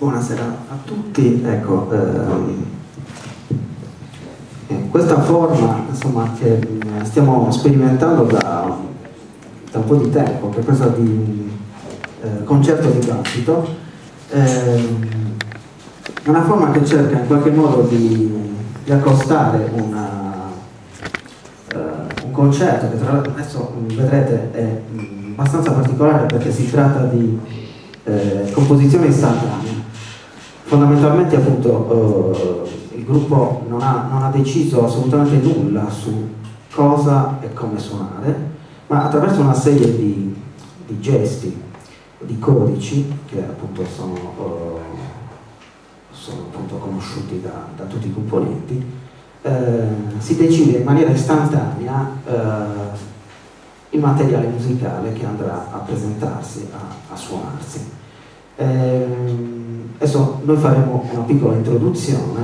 Buonasera a tutti. Ecco, questa forma, insomma, che stiamo sperimentando da un po' di tempo, che è questa di concerto dibattito, è una forma che cerca in qualche modo di accostare un concerto che tra l'altro adesso vedrete è abbastanza particolare, perché si tratta di composizione istantanea. Fondamentalmente, appunto, il gruppo non ha deciso assolutamente nulla su cosa e come suonare, ma attraverso una serie di gesti, di codici che appunto sono appunto conosciuti da tutti i componenti, si decide in maniera istantanea il materiale musicale che andrà a presentarsi, a suonarsi. Adesso noi faremo una piccola introduzione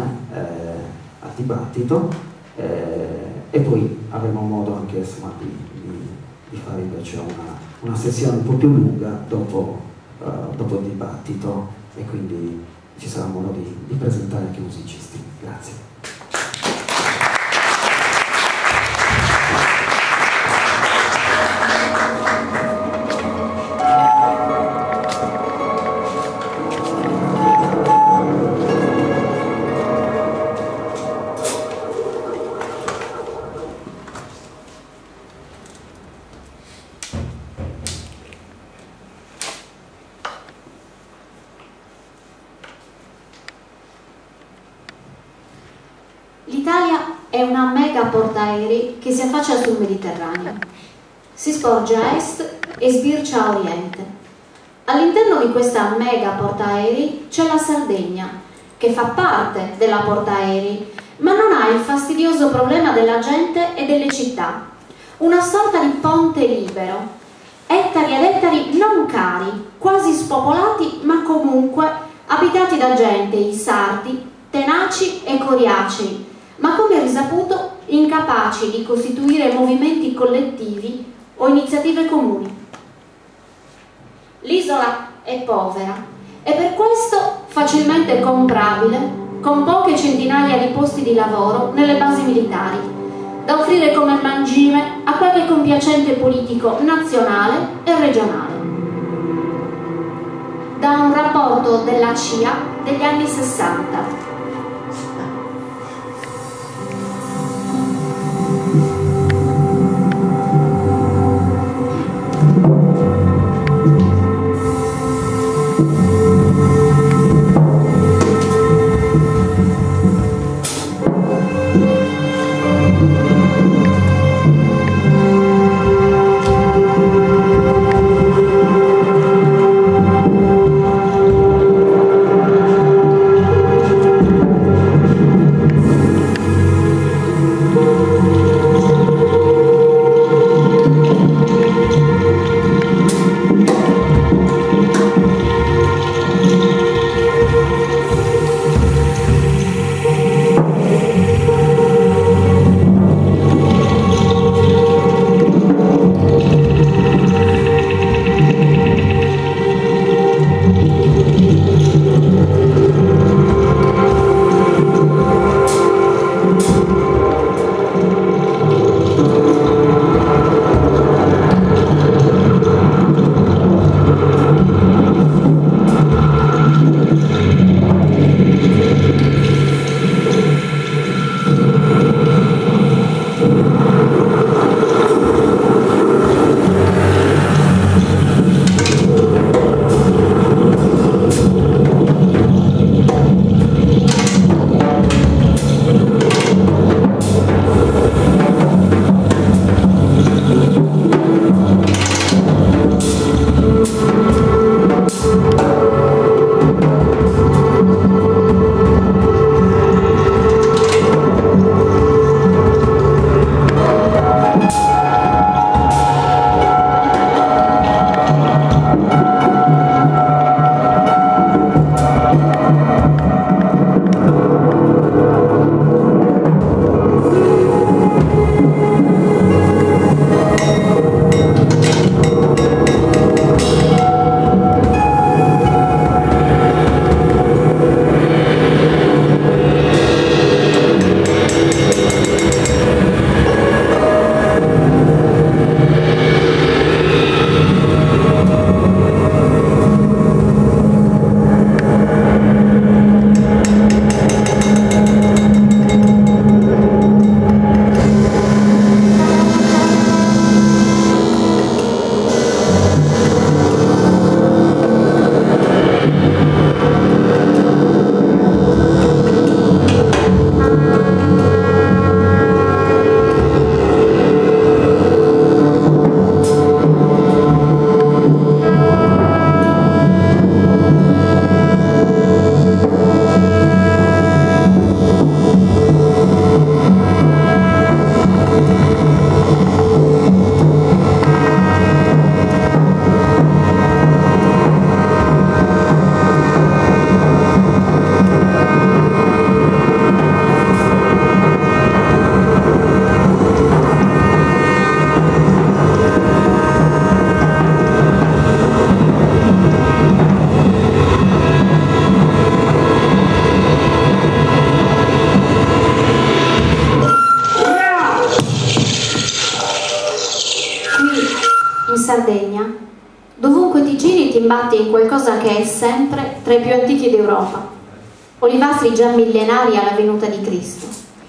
al dibattito e poi avremo modo anche, insomma, di fare invece una sessione un po' più lunga dopo il dibattito, e quindi ci sarà modo di presentare anche i musicisti. Grazie. L'Italia è una mega portaerei che si affaccia sul Mediterraneo. Si sporge a est e sbircia a oriente. All'interno di questa mega portaerei c'è la Sardegna, che fa parte della portaerei, ma non ha il fastidioso problema della gente e delle città. Una sorta di ponte libero. Ettari ed ettari non cari, quasi spopolati, ma comunque abitati da gente, i sardi, tenaci e coriacei, ma come risaputo incapaci di costituire movimenti collettivi o iniziative comuni. L'isola è povera e per questo facilmente comprabile, con poche centinaia di posti di lavoro nelle basi militari, da offrire come mangime a qualche compiacente politico nazionale e regionale. Da un rapporto della CIA degli anni 60. ti imbatti in qualcosa che è sempre tra i più antichi d'Europa. Olivastri già millenari alla venuta di Cristo,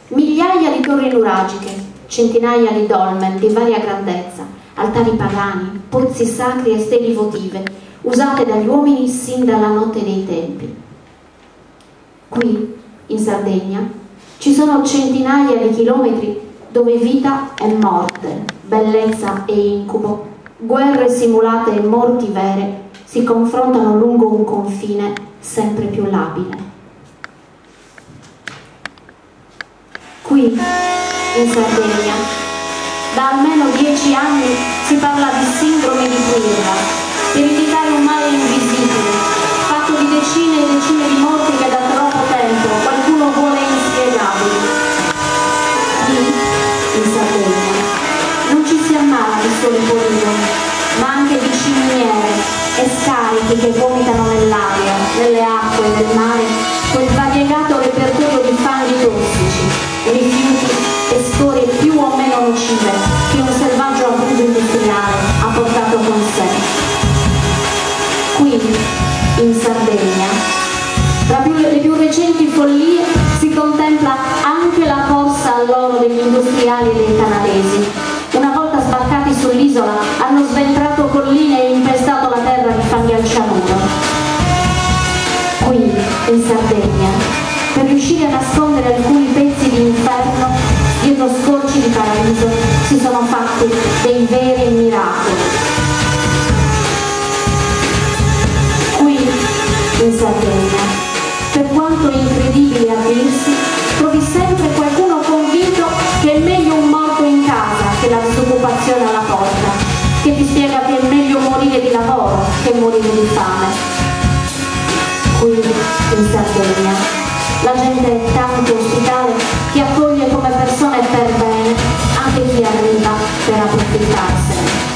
migliaia di torri nuragiche, centinaia di dolmen di varia grandezza, altari pagani, pozzi sacri e steli votive, usate dagli uomini sin dalla notte dei tempi. Qui, in Sardegna, ci sono centinaia di chilometri dove vita e morte, bellezza e incubo, guerre simulate e morti vere si confrontano lungo un confine sempre più labile. Qui, in Sardegna, da almeno 10 anni si parla di sindrome di Quirra, per indicare un male invisibile, fatto di decine e decine di morti che da troppo tempo qualcuno vuole inspiegabili. Qui, in Sardegna, non ci si ammala di soli poligoni, ma anche di ciminiere e scarichi che vomitano nell'aria, nelle acque e nel mare quel variegato repertorio di fanghi tossici, rifiuti e scorie più o meno nocive che un selvaggio abuso industriale ha portato con sé. Qui, in Sardegna, tra le più recenti follie si contempla anche la corsa all'oro degli industriali e dei canadesi. Una volta sbarcati sull'isola hanno sventrato colline e infestato la terra di fanghi al cianuro. Qui, in Sardegna, per riuscire a nascondere alcuni pezzi di inferno, dietro scorci di paradiso si sono fatti dei veri miracoli. Qui, in Sardegna, per quanto incredibile a dirsi, trovi sempre qualcuno convinto che è meglio un morto in casa che la disoccupazione alla porta, che ti spiega che è meglio morire di lavoro che morire di fame. Qui, in Sardegna, la gente è tanto ospitale che accoglie come persone per bene anche chi arriva per approfittarsene.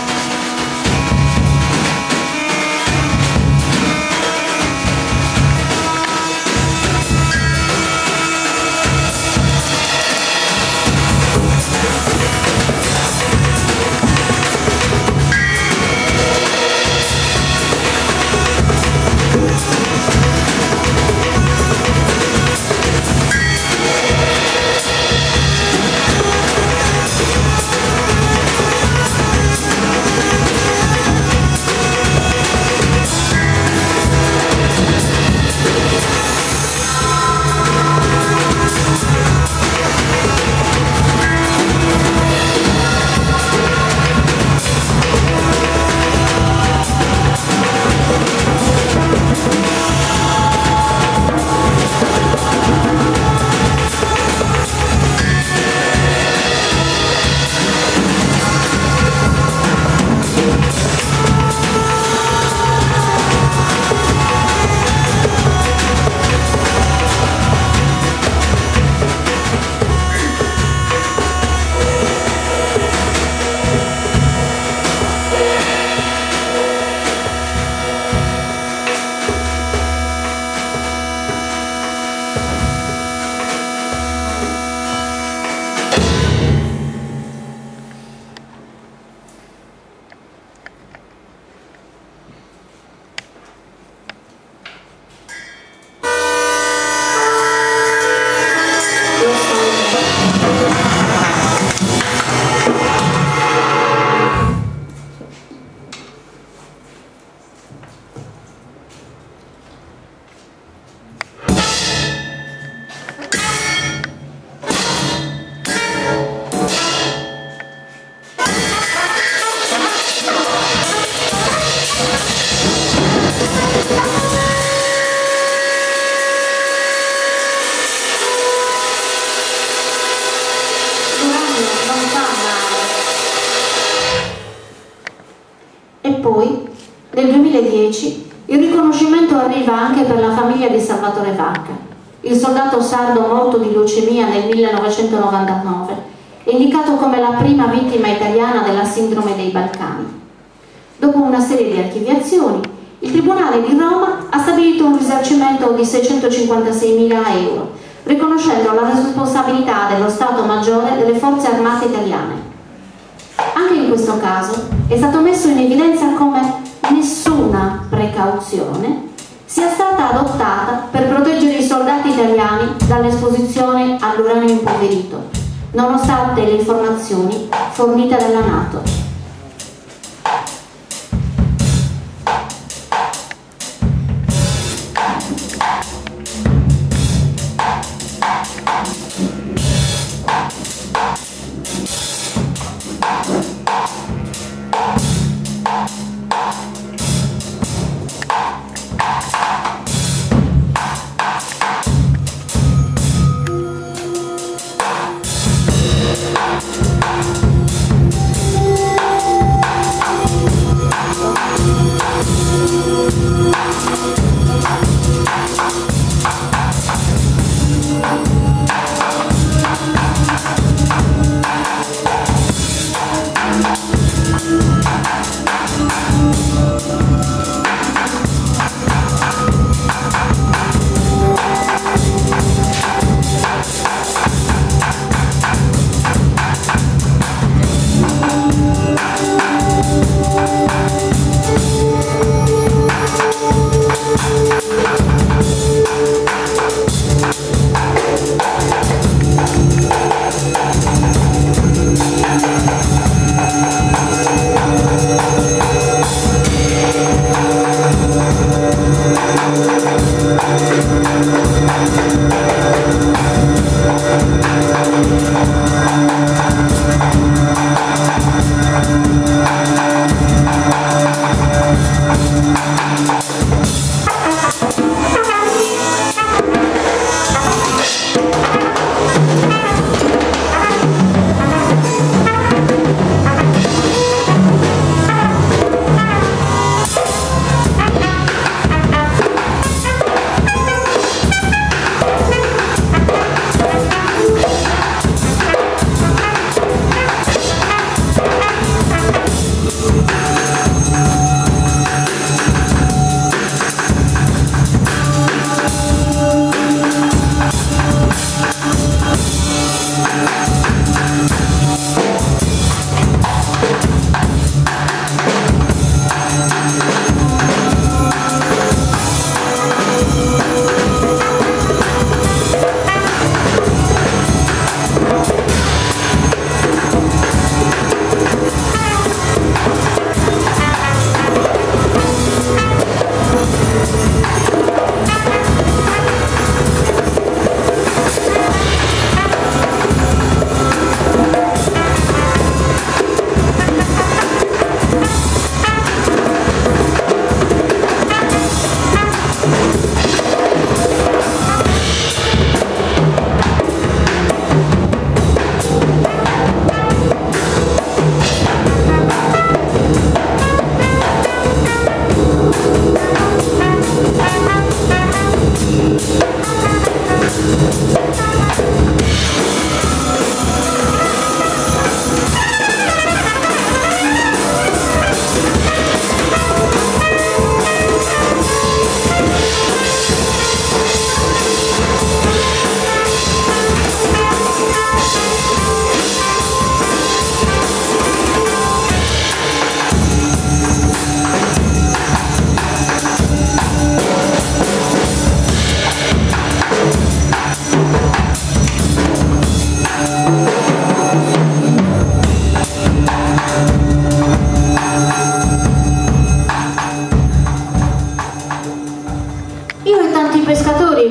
Poi, nel 2010, il riconoscimento arriva anche per la famiglia di Salvatore Vacca, il soldato sardo morto di leucemia nel 1999, indicato come la prima vittima italiana della sindrome dei Balcani. Dopo una serie di archiviazioni, il Tribunale di Roma ha stabilito un risarcimento di 656.000 euro, riconoscendo la responsabilità dello Stato Maggiore delle Forze Armate Italiane. Anche in questo caso è stato messo in evidenza come nessuna precauzione sia stata adottata per proteggere i soldati italiani dall'esposizione all'uranio impoverito, nonostante le informazioni fornite dalla NATO.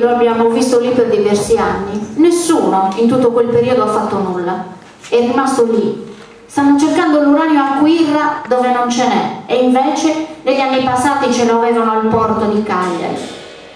lo abbiamo visto lì per diversi anni. Nessuno in tutto quel periodo ha fatto nulla. È rimasto lì. Stanno cercando l'uranio a Quirra dove non ce n'è, e invece negli anni passati ce lo avevano al porto di Cagliari.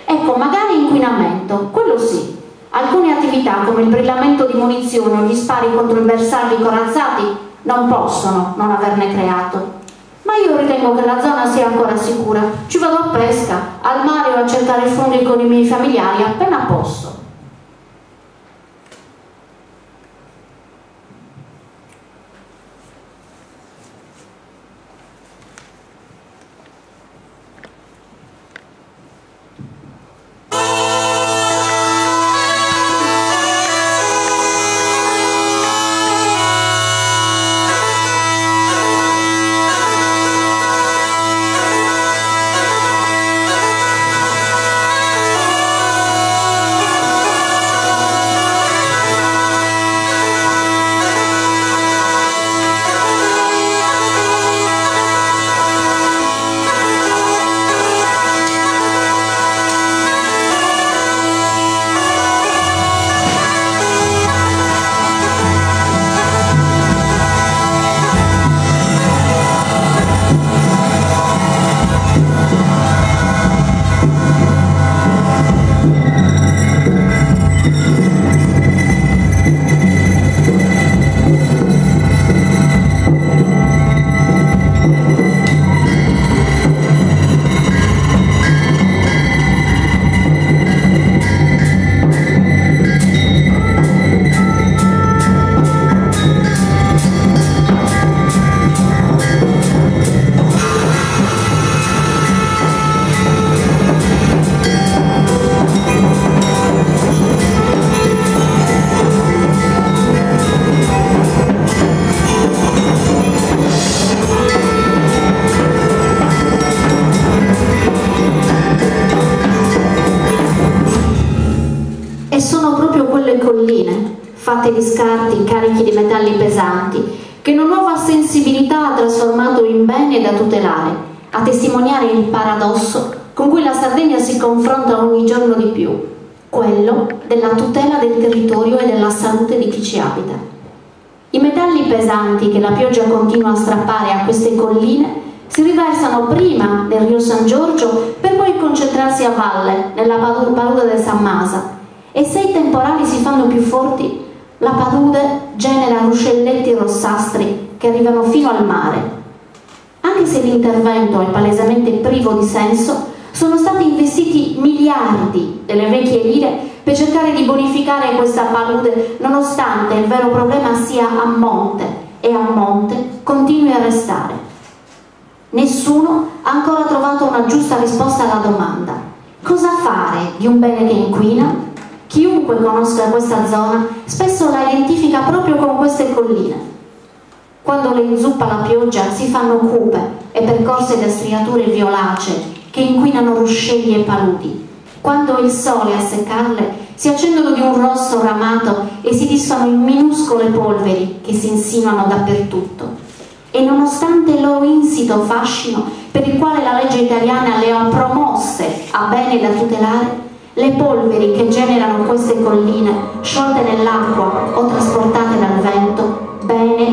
Ecco, magari inquinamento, quello sì. Alcune attività come il brillamento di munizioni o gli spari contro i bersagli corazzati non possono non averne creato. Ma io ritengo che la zona sia ancora sicura. Ci vado a pesca, al mare o a cercare i funghi con i miei familiari appena posso. pesanti, che una nuova sensibilità ha trasformato in bene da tutelare, a testimoniare il paradosso con cui la Sardegna si confronta ogni giorno di più, quello della tutela del territorio e della salute di chi ci abita. I metalli pesanti che la pioggia continua a strappare a queste colline si riversano prima nel Rio San Giorgio per poi concentrarsi a valle, nella palude del San Masa, e se i temporali si fanno più forti, la palude genera ruscelletti rossastri che arrivano fino al mare. Anche se l'intervento è palesemente privo di senso, sono stati investiti miliardi delle vecchie lire per cercare di bonificare questa palude, nonostante il vero problema sia a monte e a monte continui a restare. Nessuno ha ancora trovato una giusta risposta alla domanda: cosa fare di un bene che inquina? Chiunque conosca questa zona spesso la identifica proprio con queste colline. Quando le inzuppa la pioggia si fanno cupe e percorse da striature violacee che inquinano ruscelli e paludi. Quando il sole a seccarle si accendono di un rosso ramato e si disfano in minuscole polveri che si insinuano dappertutto. E nonostante il loro insito fascino, per il quale la legge italiana le ha promosse a bene da tutelare, le polveri che generano queste colline, sciolte nell'acqua o trasportate dal vento, bene